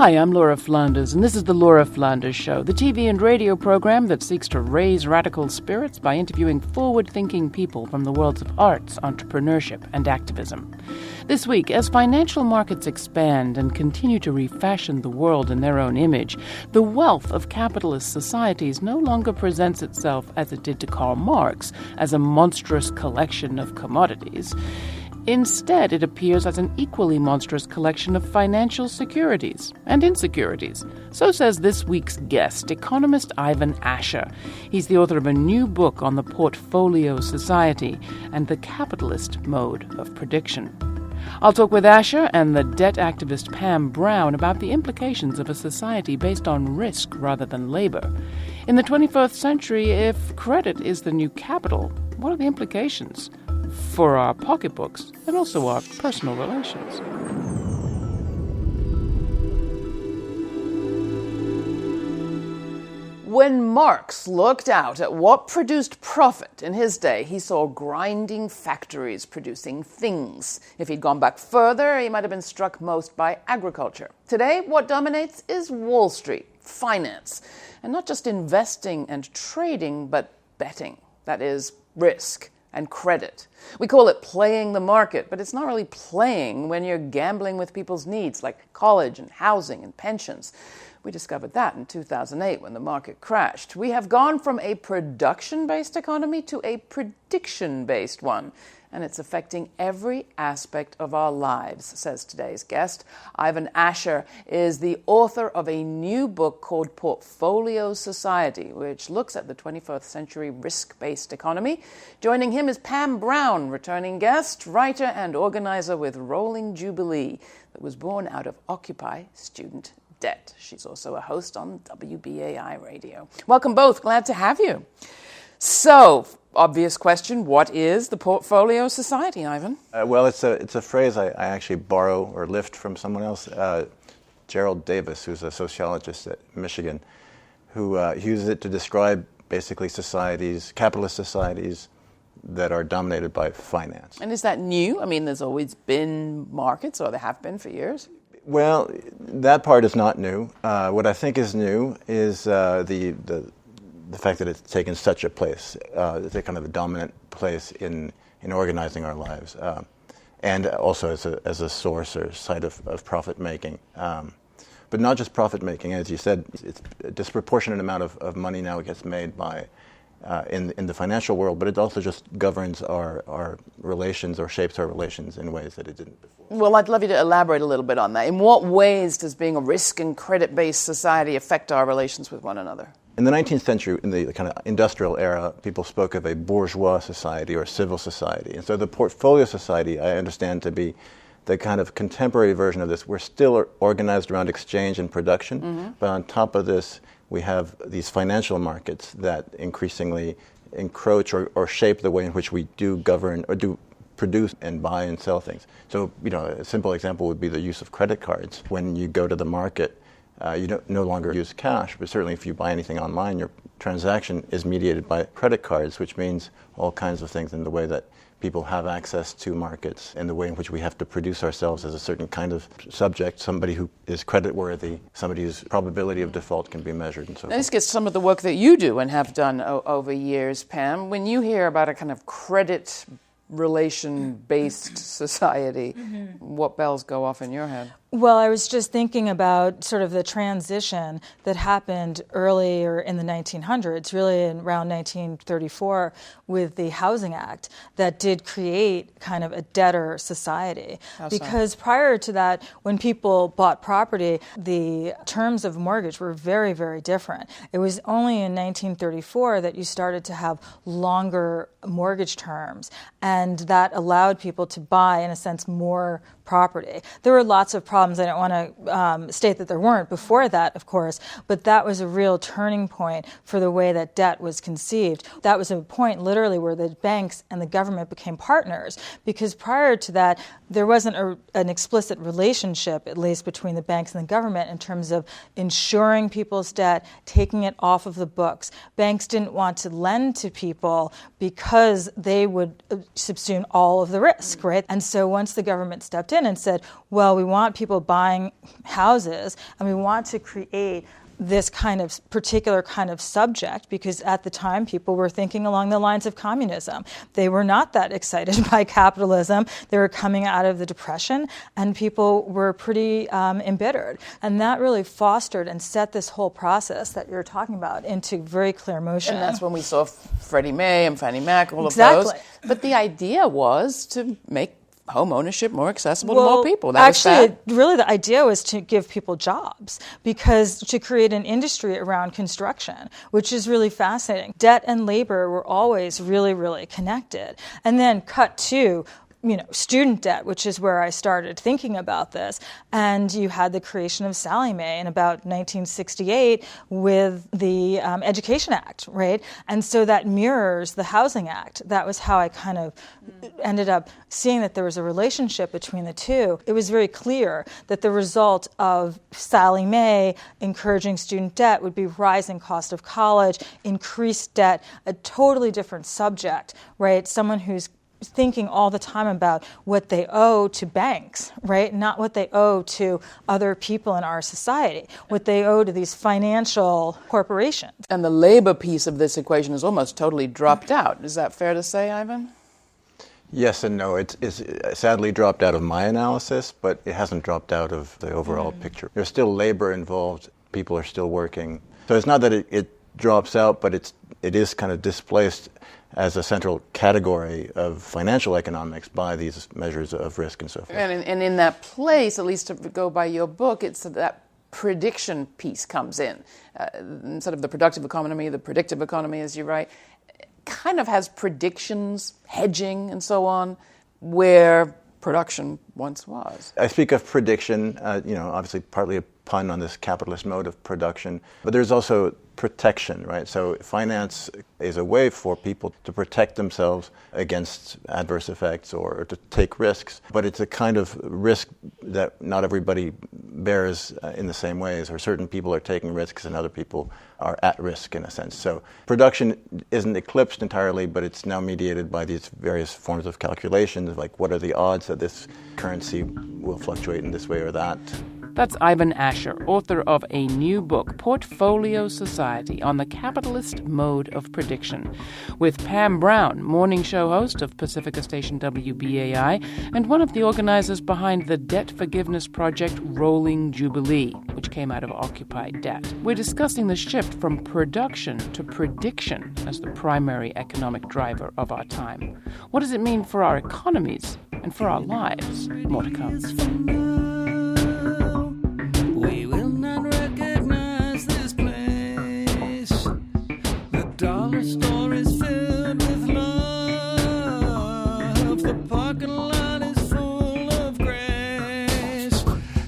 Hi, I'm Laura Flanders, and this is The Laura Flanders Show, the TV and radio program that seeks to raise radical spirits by interviewing forward-thinking people from the worlds of arts, entrepreneurship, and activism. This week, as financial markets expand and continue to refashion the world in their own image, the wealth of capitalist societies no longer presents itself, as it did to Karl Marx, as a monstrous collection of commodities. Instead, it appears as an equally monstrous collection of financial securities and insecurities. So says this week's guest, economist Ivan Ascher. He's the author of a new book on the portfolio society and the capitalist mode of prediction. I'll talk with Ascher and the debt activist Pam Brown about the implications of a society based on risk rather than labor. In the 21st century, if credit is the new capital, what are the implications for our pocketbooks and also our personal relations? When Marx looked out at what produced profit in his day, he saw grinding factories producing things. If he'd gone back further, he might have been struck most by agriculture. Today, what dominates is Wall Street, finance, and not just investing and trading, but betting. That is, risk and credit. We call it playing the market, but it's not really playing when you're gambling with people's needs, like college and housing and pensions. We discovered that in 2008 when the market crashed. We have gone from a production-based economy to a prediction-based one, and it's affecting every aspect of our lives, says today's guest. Ivan Ascher is the author of a new book called Portfolio Society, which looks at the 21st century risk-based economy. Joining him is Pam Brown, returning guest, writer and organizer with Rolling Jubilee, that was born out of Occupy Student Debt. She's also a host on WBAI Radio. Welcome both. Glad to have you. So, obvious question, what is the Portfolio Society, Ivan? Well, it's a phrase I actually borrow or lift from someone else, Gerald Davis, who's a sociologist at Michigan, who uses it to describe basically societies, capitalist societies, that are dominated by finance. And is that new? I mean, there's always been markets, or there have been for years. Well, that part is not new. What I think is new is the fact that it's taken such a place, it's a kind of a dominant place in organizing our lives, and also as a source or site of profit making. But not just profit making, as you said, it's a disproportionate amount of money now gets made by in the financial world, but it also just governs our relations or shapes our relations in ways that it didn't before. Well, I'd love you to elaborate a little bit on that. In what ways does being a risk and credit-based society affect our relations with one another? In the 19th century, in the kind of industrial era, people spoke of a bourgeois society or civil society. And so the portfolio society, I understand to be the kind of contemporary version of this. We're still organized around exchange and production, but on top of this, we have these financial markets that increasingly encroach or shape the way in which we do govern or do produce and buy and sell things. So, a simple example would be the use of credit cards. When you go to the market, you don't no longer use cash, but certainly if you buy anything online, your transaction is mediated by credit cards, which means all kinds of things in the way that people have access to markets and the way in which we have to produce ourselves as a certain kind of subject, somebody who is creditworthy, somebody whose probability of default can be measured and so forth. Let's get some of the work that you do and have done over years, Pam. When you hear about a kind of credit relation-based society, what bells go off in your head? Well, I was just thinking about sort of the transition that happened earlier in the 1900s, really around 1934, with the Housing Act that did create kind of a debtor society. How so? Because prior to that, when people bought property, the terms of mortgage were very, very different. It was only in 1934 that you started to have longer mortgage terms, and that allowed people to buy, in a sense, more property. There were lots of problems. I don't want to state that there weren't before that, of course, but that was a real turning point for the way that debt was conceived. That was a point literally where the banks and the government became partners, because prior to that, there wasn't an explicit relationship, at least between the banks and the government, in terms of insuring people's debt, taking it off of the books. Banks didn't want to lend to people because they would subsume all of the risk, right? And so once the government stepped in in and said, well, we want people buying houses, and we want to create this kind of particular kind of subject, because at the time people were thinking along the lines of communism. They were not that excited by capitalism. They were coming out of the Depression, and people were pretty embittered. And that really fostered and set this whole process that you're talking about into very clear motion. And that's when we saw Freddie Mae and Fannie Mac, all of Exactly. those. But the idea was to make home ownership more accessible to more people. Really the idea was to give people jobs, because to create an industry around construction, which is really fascinating. Debt and labor were always really, really connected. And then cut to student debt, which is where I started thinking about this. And you had the creation of Sallie Mae in about 1968 with the Education Act, right? And so that mirrors the Housing Act. That was how I kind of ended up seeing that there was a relationship between the two. It was very clear that the result of Sallie Mae encouraging student debt would be rising cost of college, increased debt, a totally different subject, right? Someone who's thinking all the time about what they owe to banks, right? Not what they owe to other people in our society, what they owe to these financial corporations. And the labor piece of this equation is almost totally dropped out. Is that fair to say, Ivan? Yes and no. It's sadly dropped out of my analysis, but it hasn't dropped out of the overall picture. There's still labor involved. People are still working. So it's not that it drops out, but it is kind of displaced as a central category of financial economics by these measures of risk and so forth. And in that place, at least to go by your book, it's that prediction piece comes in. Instead of the productive economy, the predictive economy, as you write, kind of has predictions, hedging, and so on, where production once was. I speak of prediction, obviously partly a pun on this capitalist mode of production, but there's also protection, right? So finance is a way for people to protect themselves against adverse effects or to take risks, but it's a kind of risk that not everybody bears in the same ways, or certain people are taking risks and other people are at risk in a sense. So production isn't eclipsed entirely, but it's now mediated by these various forms of calculations, like what are the odds that this currency will fluctuate in this way or that. That's Ivan Ascher, author of a new book, Portfolio Society, on the capitalist mode of prediction, with Pam Brown, morning show host of Pacifica station WBAI, and one of the organizers behind the debt forgiveness project Rolling Jubilee, which came out of occupied debt. We're discussing the shift from production to prediction as the primary economic driver of our time. What does it mean for our economies and for our lives? More to come. We will not recognize this place. The dollar store is filled with love. The parking lot is full of grace.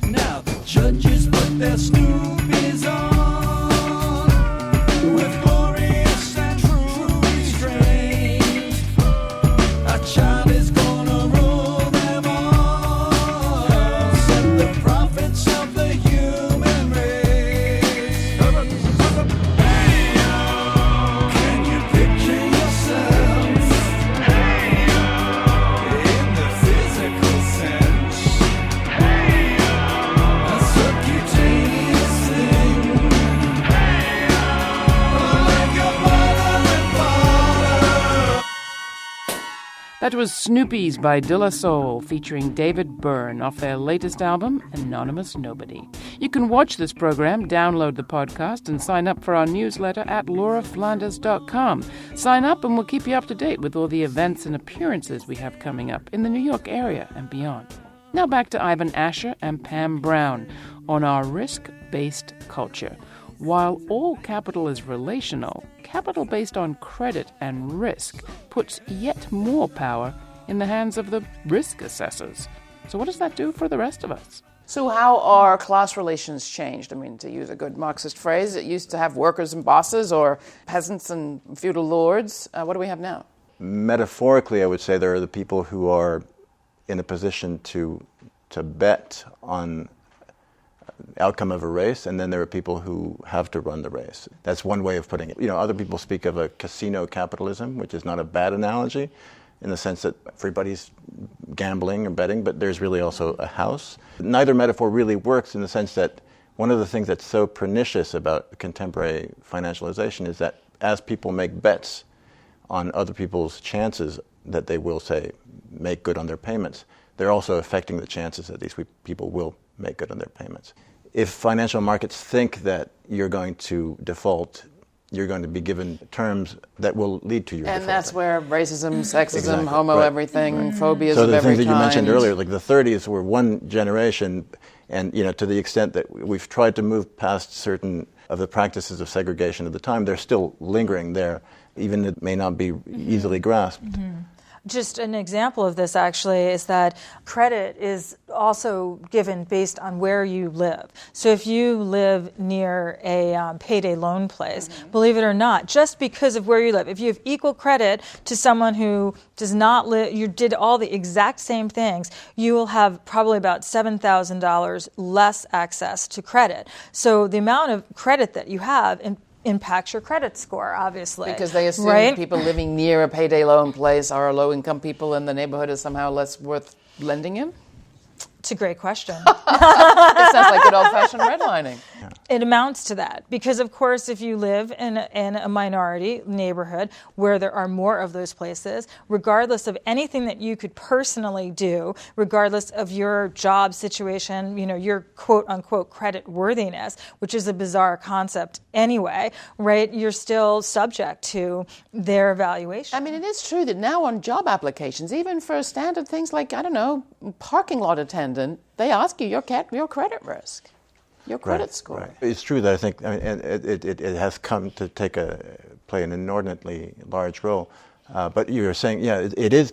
Now the judges put their Snoopies on with glorious and true restraint. A child is gonna rule them all. Set the profits of the human race. Hey-yo, can you picture yourself? Hey-yo, in the physical sense. Hey-yo, a subcutaneous thing. Hey-yo, like a butter and butter. That was Snoopies by De La Soul, featuring David Byrne off their latest album, Anonymous Nobody. You can watch this program, download the podcast, and sign up for our newsletter at lauraflanders.com. Sign up and we'll keep you up to date with all the events and appearances we have coming up in the New York area and beyond. Now back to Ivan Ascher and Pam Brown on our risk-based culture. While all capital is relational, capital based on credit and risk puts yet more power in the hands of the risk assessors. So what does that do for the rest of us? So how are class relations changed? I mean, to use a good Marxist phrase, it used to have workers and bosses or peasants and feudal lords. What do we have now? Metaphorically, I would say there are the people who are in a position to bet on outcome of a race, and then there are people who have to run the race. That's one way of putting it. Other people speak of a casino capitalism, which is not a bad analogy, in the sense that everybody's gambling or betting, but there's really also a house. Neither metaphor really works in the sense that one of the things that's so pernicious about contemporary financialization is that as people make bets on other people's chances that they will, say, make good on their payments, they're also affecting the chances that these people will make good on their payments. If financial markets think that you're going to default, you're going to be given terms that will lead to your default. And that's where racism, sexism, Exactly. homo Right. everything, phobias So of the every things that you mentioned kind. earlier, like the 30s were one generation, and to the extent that we've tried to move past certain of the practices of segregation of the time, they're still lingering there, even it may not be easily grasped. Just an example of this, actually, is that credit is also given based on where you live. So if you live near a payday loan place, believe it or not, just because of where you live, if you have equal credit to someone who does not live, you did all the exact same things, you will have probably about $7,000 less access to credit. So the amount of credit that you have impacts your credit score, obviously. Because they assume right? people living near a payday loan place are low-income people and the neighborhood is somehow less worth lending in? It's a great question. It sounds like good old-fashioned redlining. It amounts to that because, of course, if you live in a minority neighborhood where there are more of those places, regardless of anything that you could personally do, regardless of your job situation, your quote-unquote credit worthiness, which is a bizarre concept anyway, right? You're still subject to their evaluation. I mean, it is true that now on job applications, even for standard things like, parking lot attendant, they ask you your credit risk. Your credit score. Right. It's true that I think it has come to play an inordinately large role. But you were saying, it's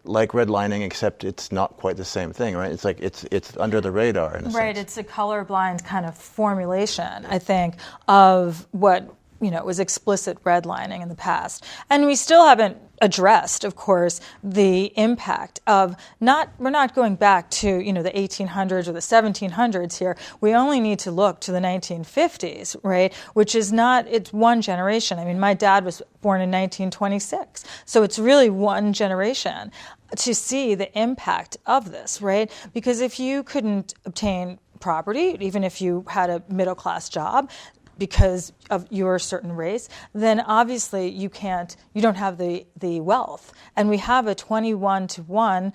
like redlining, except it's not quite the same thing, right? It's like it's under the radar in a sense. Right. It's a colorblind kind of formulation, I think, of what was explicit redlining in the past, and we still haven't addressed, of course, the impact of we're not going back to, the 1800s or the 1700s here. We only need to look to the 1950s, right? Which is it's one generation. I mean, my dad was born in 1926. So it's really one generation to see the impact of this, right? Because if you couldn't obtain property, even if you had a middle-class job, because of your certain race, then obviously you don't have the wealth. And we have a 21-to-1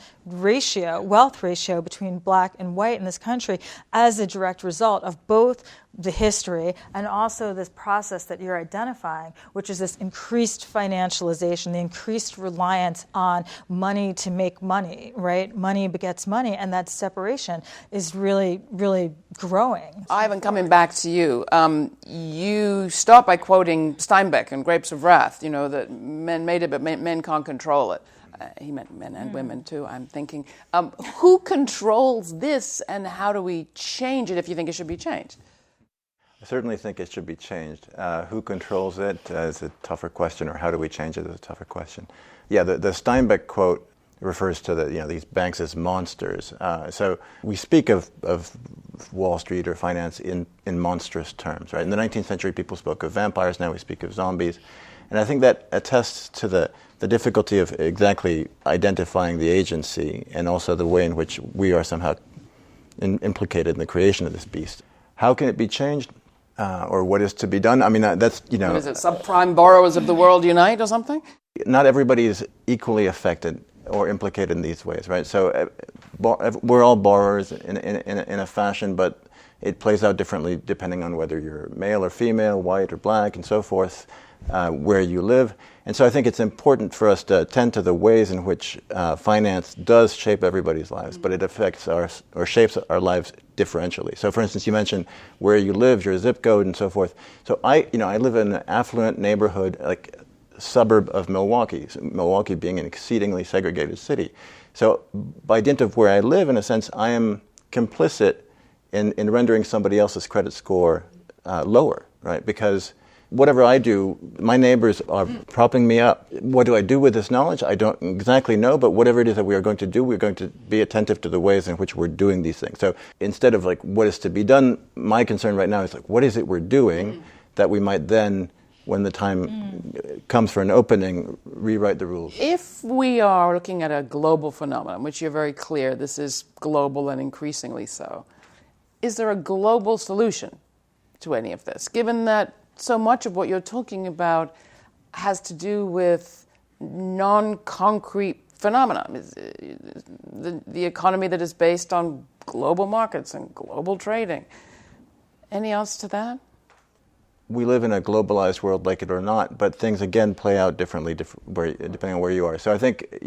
wealth ratio between black and white in this country as a direct result of both the history and also this process that you're identifying, which is this increased financialization, the increased reliance on money to make money, right? Money begets money, and that separation is really, really growing. Ivan, coming back to you, you start by quoting Steinbeck in Grapes of Wrath, that men made it, but men can't control it. He meant men and women, too, I'm thinking. Who controls this, and how do we change it if you think it should be changed? I certainly think it should be changed. Who controls it is a tougher question, or how do we change it is a tougher question. Yeah, the Steinbeck quote refers to these banks as monsters. So we speak of Wall Street or finance in monstrous terms, right? In the 19th century, people spoke of vampires. Now we speak of zombies. And I think that attests to the difficulty of exactly identifying the agency and also the way in which we are somehow implicated in the creation of this beast. How can it be changed? Or what is to be done? I mean, that's, What is it, subprime borrowers of the world unite or something? Not everybody is equally affected or implicated in these ways, right? So we're all borrowers in a fashion, but it plays out differently depending on whether you're male or female, white or black, and so forth, where you live. And so I think it's important for us to attend to the ways in which finance does shape everybody's lives, but it affects or shapes our lives differentially. So, for instance, you mentioned where you live, your zip code, and so forth. So I live in an affluent neighborhood, like suburb of Milwaukee, so Milwaukee being an exceedingly segregated city. So by dint of where I live, in a sense, I am complicit in rendering somebody else's credit score lower, right? Because whatever I do, my neighbors are propping me up. What do I do with this knowledge? I don't exactly know, but whatever it is that we are going to do, we're going to be attentive to the ways in which we're doing these things. So instead of what is to be done, my concern right now is what is it we're doing that we might then when the time comes for an opening, rewrite the rules. If we are looking at a global phenomenon, which you're very clear, this is global and increasingly so, is there a global solution to any of this, given that so much of what you're talking about has to do with non-concrete phenomena, the economy that is based on global markets and global trading? Any else to that? We live in a globalized world, like it or not, but things again play out differently depending on where you are. So I think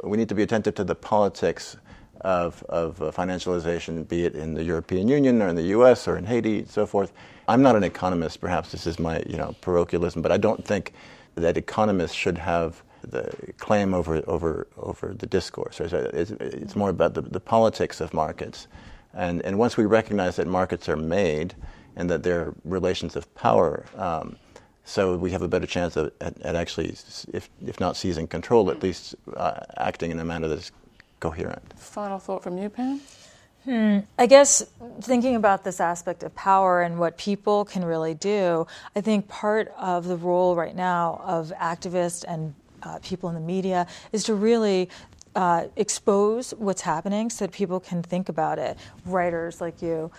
we need to be attentive to the politics of financialization, be it in the European Union or in the U.S. or in Haiti, and so forth. I'm not an economist. Perhaps this is my parochialism, but I don't think that economists should have the claim over the discourse. It's more about the politics of markets, and once we recognize that markets are made and that they're relations of power, so we have a better chance at actually, if not seizing control, at least acting in a manner that's coherent. Final thought from you, Pam? I guess thinking about this aspect of power and what people can really do, I think part of the role right now of activists and people in the media is to really expose what's happening so that people can think about it, writers like you,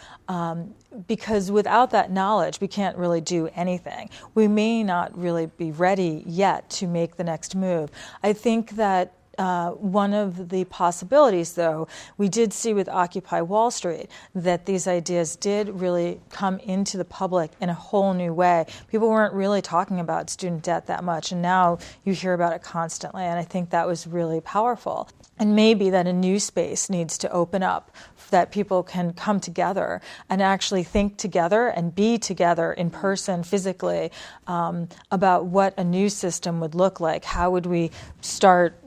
because without that knowledge, we can't really do anything. We may not really be ready yet to make the next move. I think that one of the possibilities, though, we did see with Occupy Wall Street that these ideas did really come into the public in a whole new way. People weren't really talking about student debt that much, and now you hear about it constantly, and I think that was really powerful. And maybe that a new space needs to open up, that people can come together and actually think together and be together in person, physically, about what a new system would look like. How would we start,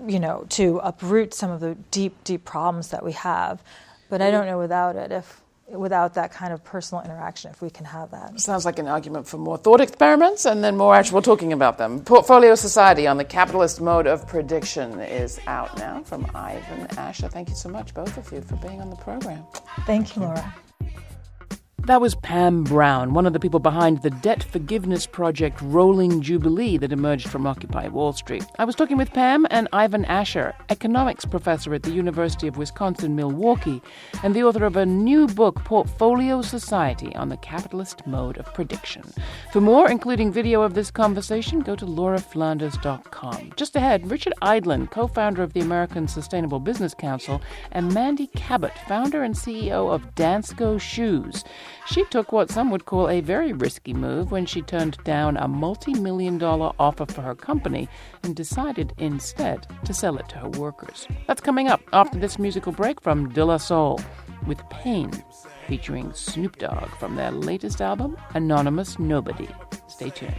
to uproot some of the deep, deep problems that we have? But I don't know without that kind of personal interaction, if we can have that. Sounds like an argument for more thought experiments and then more actual talking about them. Portfolio Society on the Capitalist Mode of Prediction is out now from Ivan Ascher. Thank you so much, both of you, for being on the program. Thank you, Laura. That was Pam Brown, one of the people behind the debt forgiveness project Rolling Jubilee that emerged from Occupy Wall Street. I was talking with Pam and Ivan Ascher, economics professor at the University of Wisconsin-Milwaukee, and the author of a new book, Portfolio Society on the Capitalist Mode of Prediction. For more, including video of this conversation, go to lauraflanders.com. Just ahead, Richard Eidlin, co-founder of the American Sustainable Business Council, and Mandy Cabot, founder and CEO of Dansko Shoes. She took what some would call a very risky move when she turned down a multi-million-dollar offer for her company and decided instead to sell it to her workers. That's coming up after this musical break from De La Soul with Pain, featuring Snoop Dogg from their latest album, Anonymous Nobody. Stay tuned.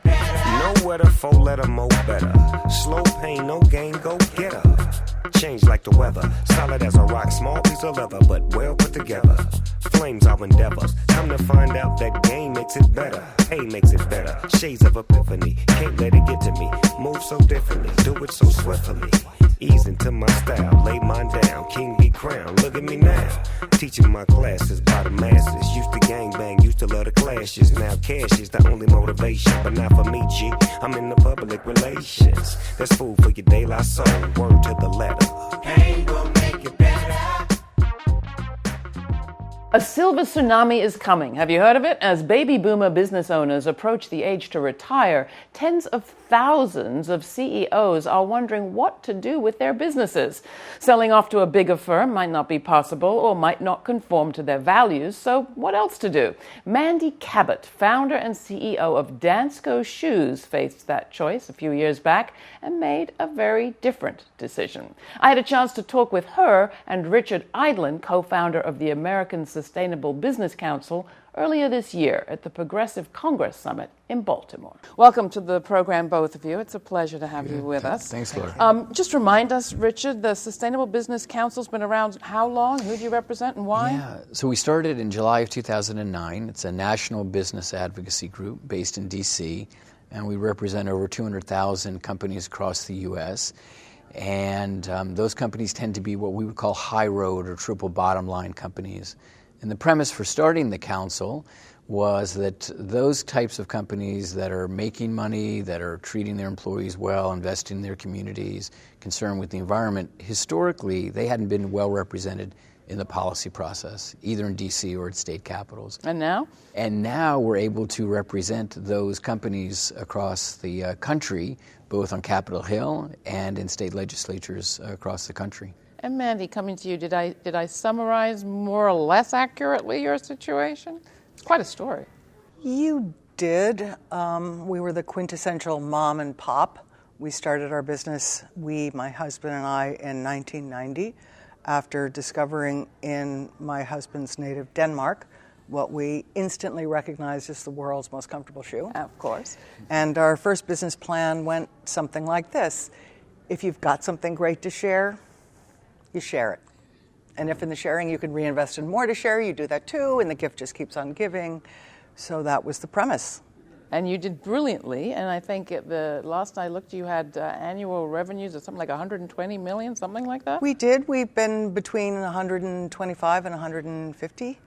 Nowhere to four-letter mo better. Slow pain, no gain, go get her. Change like the weather, solid as a rock, small piece of leather, but well put together. Flames our endeavors, come to find out that game makes it better. Hey makes it better, shades of epiphany, can't let it get to me. Move so differently, do it so swiftly. Ease into my style, lay mine down, king be crowned. Look at me now, teaching my classes by the masses. Used to gangbang, used to love the clashes. Now cash is the only motivation, but not for me, G. I'm in the public relations. That's food for your De La Soul, word to the letter. Pain will make it better. A silver tsunami is coming. Have you heard of it? As baby boomer business owners approach the age to retire, tens of thousands of CEOs are wondering what to do with their businesses. Selling off to a bigger firm might not be possible or might not conform to their values, so what else to do? Mandy Cabot, founder and CEO of Dansko Shoes, faced that choice a few years back and made a very different decision. I had a chance to talk with her and Richard Eidlin, co-founder of the American Sustainable Business Council, earlier this year at the Progressive Congress Summit in Baltimore. Welcome to the program, both of you. It's a pleasure to have you with us. Thanks, Laura. Just remind us, Richard, the Sustainable Business Council's been around how long? Who do you represent and why? Yeah, so we started in July of 2009. It's a national business advocacy group based in D.C., and we represent over 200,000 companies across the U.S., and those companies tend to be what we would call high road or triple bottom line companies. And the premise for starting the council was that those types of companies that are making money, that are treating their employees well, investing in their communities, concerned with the environment, historically, they hadn't been well represented in the policy process, either in D.C. or at state capitals. And now? And now we're able to represent those companies across the country, both on Capitol Hill and in state legislatures across the country. And Mandy, coming to you, did I summarize more or less accurately your situation? It's quite a story. You did. We were the quintessential mom and pop. We started our business, my husband and I, in 1990, after discovering in my husband's native Denmark what we instantly recognized as the world's most comfortable shoe. Of course. And our first business plan went something like this. If you've got something great to share, you share it. And if in the sharing you can reinvest in more to share, you do that too, and the gift just keeps on giving. So that was the premise. And you did brilliantly, and I think the last I looked, you had annual revenues of something like 120 million, something like that? We did. We've been between 125 and 150.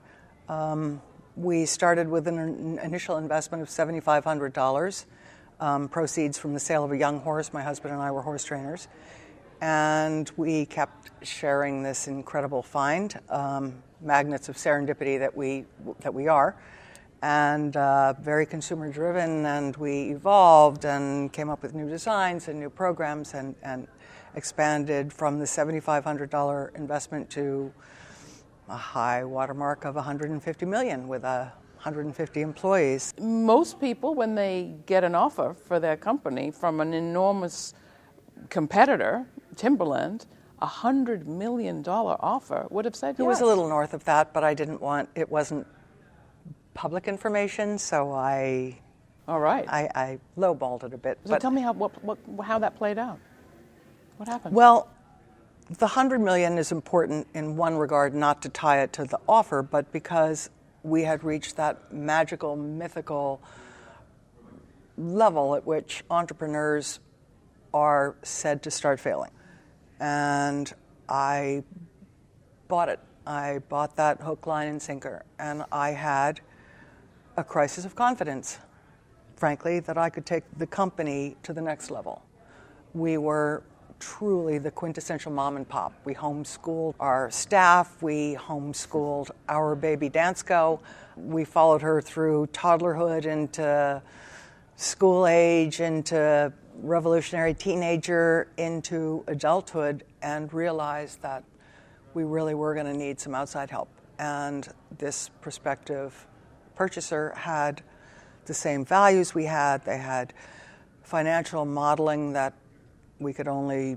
We started with an initial investment of $7,500, proceeds from the sale of a young horse. My husband and I were horse trainers. And we kept sharing this incredible find, magnets of serendipity that we are, and very consumer driven, and we evolved and came up with new designs and new programs and expanded from the $7,500 investment to a high watermark of $150 million with 150 employees. Most people, when they get an offer for their company from an enormous competitor, Timberland, $100 million offer, would have said yes. It was a little north of that, but it wasn't public information, so I lowballed it a bit. So tell me how that played out. What happened? Well, the $100 million is important in one regard, not to tie it to the offer, but because we had reached that magical, mythical level at which entrepreneurs are said to start failing. And I bought it. I bought that hook, line, and sinker. And I had a crisis of confidence, frankly, that I could take the company to the next level. We were truly the quintessential mom and pop. We homeschooled our staff. We homeschooled our baby Dansko. We followed her through toddlerhood into school age, into revolutionary teenager, into adulthood, and realized that we really were going to need some outside help. And this prospective purchaser had the same values we had. They had financial modeling that we could only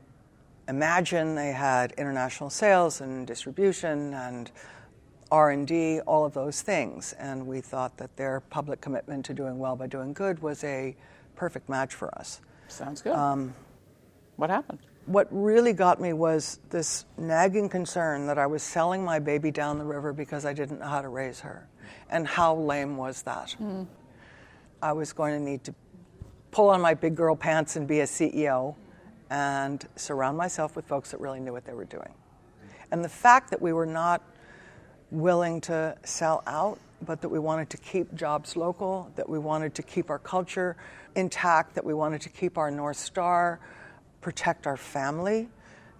imagine. They had international sales and distribution and R&D, all of those things. And we thought that their public commitment to doing well by doing good was a perfect match for us. Sounds good. What happened? What really got me was this nagging concern that I was selling my baby down the river because I didn't know how to raise her. And how lame was that? I was going to need to pull on my big girl pants and be a CEO and surround myself with folks that really knew what they were doing. And the fact that we were not willing to sell out, but that we wanted to keep jobs local, that we wanted to keep our culture intact, that we wanted to keep our North Star, protect our family,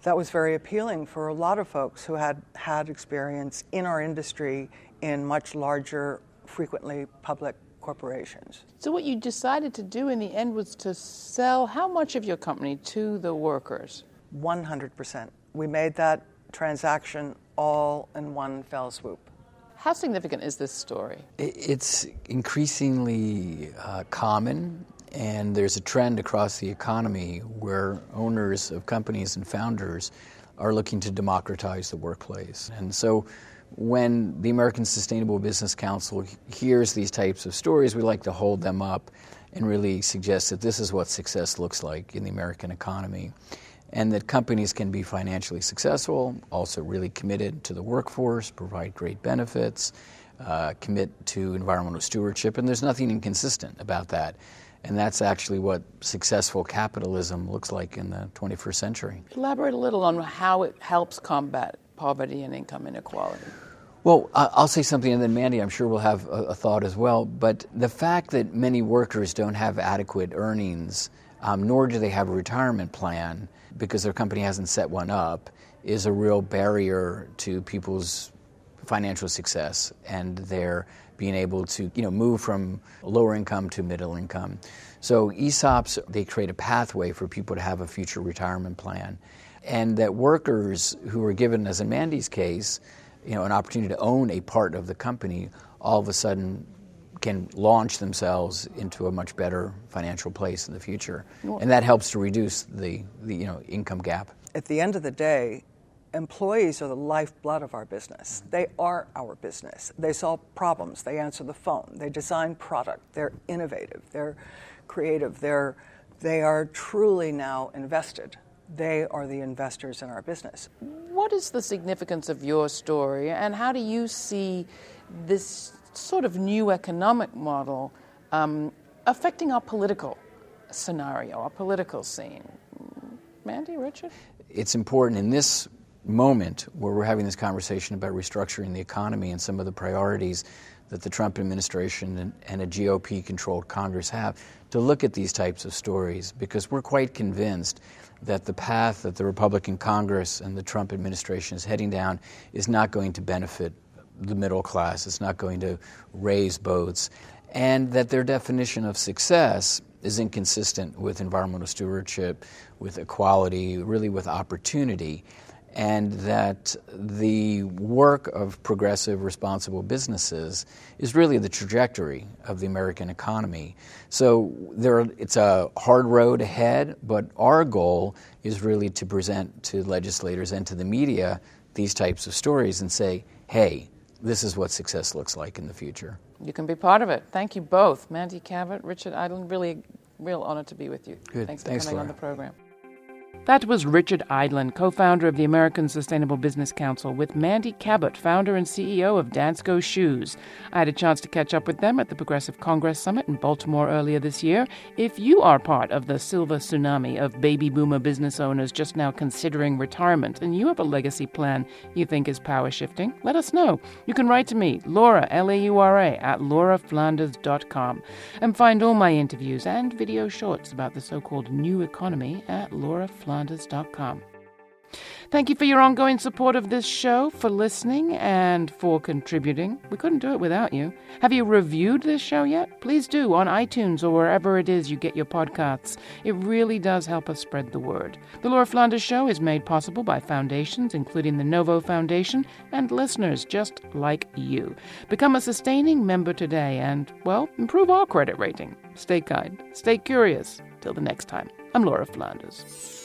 that was very appealing for a lot of folks who had had experience in our industry in much larger, frequently public corporations. So what you decided to do in the end was to sell how much of your company to the workers? 100%. We made that transaction all in one fell swoop. How significant is this story? It's increasingly common, and there's a trend across the economy where owners of companies and founders are looking to democratize the workplace. And so when the American Sustainable Business Council hears these types of stories, we like to hold them up and really suggest that this is what success looks like in the American economy, and that companies can be financially successful, also really committed to the workforce, provide great benefits, commit to environmental stewardship, and there's nothing inconsistent about that. And that's actually what successful capitalism looks like in the 21st century. Elaborate a little on how it helps combat poverty and income inequality. Well, I'll say something, and then Mandy, I'm sure, will have a thought as well. But the fact that many workers don't have adequate earnings, nor do they have a retirement plan because their company hasn't set one up, is a real barrier to people's financial success and their being able to, move from lower income to middle income. So ESOPs, they create a pathway for people to have a future retirement plan. And that workers who are given, as in Mandy's case, an opportunity to own a part of the company, all of a sudden can launch themselves into a much better financial place in the future. And that helps to reduce the income gap. At the end of the day, employees are the lifeblood of our business. They are our business. They solve problems. They answer the phone. They design product. They're innovative. They're creative. They are truly now invested. They are the investors in our business. What is the significance of your story, and how do you see this sort of new economic model affecting our political scenario, our political scene? Mandy, Richard? It's important in this moment where we're having this conversation about restructuring the economy and some of the priorities that the Trump administration and a GOP-controlled Congress have to look at these types of stories, because we're quite convinced that the path that the Republican Congress and the Trump administration is heading down is not going to benefit the middle class. It's not going to raise boats, and that their definition of success is inconsistent with environmental stewardship, with equality, really with opportunity, and that the work of progressive, responsible businesses is really the trajectory of the American economy. So it's a hard road ahead, but our goal is really to present to legislators and to the media these types of stories and say, hey, this is what success looks like in the future. You can be part of it. Thank you both. Mandy Cabot, Richard Eidlin, really real honor to be with you. Good. Thanks for coming Laura. on the program. That was Richard Eidlin, co-founder of the American Sustainable Business Council, with Mandy Cabot, founder and CEO of Dansko Shoes. I had a chance to catch up with them at the Progressive Congress Summit in Baltimore earlier this year. If you are part of the silver tsunami of baby boomer business owners just now considering retirement, and you have a legacy plan you think is power shifting, let us know. You can write to me, Laura, L-A-U-R-A, at lauraflanders.com, and find all my interviews and video shorts about the so-called new economy at lauraflanders.com. Thank you for your ongoing support of this show, for listening, and for contributing. We couldn't do it without you. Have you reviewed this show yet? Please do on iTunes or wherever it is you get your podcasts. It really does help us spread the word. The Laura Flanders Show is made possible by foundations, including the Novo Foundation, and listeners just like you. Become a sustaining member today and, well, improve our credit rating. Stay kind. Stay curious. Till the next time, I'm Laura Flanders.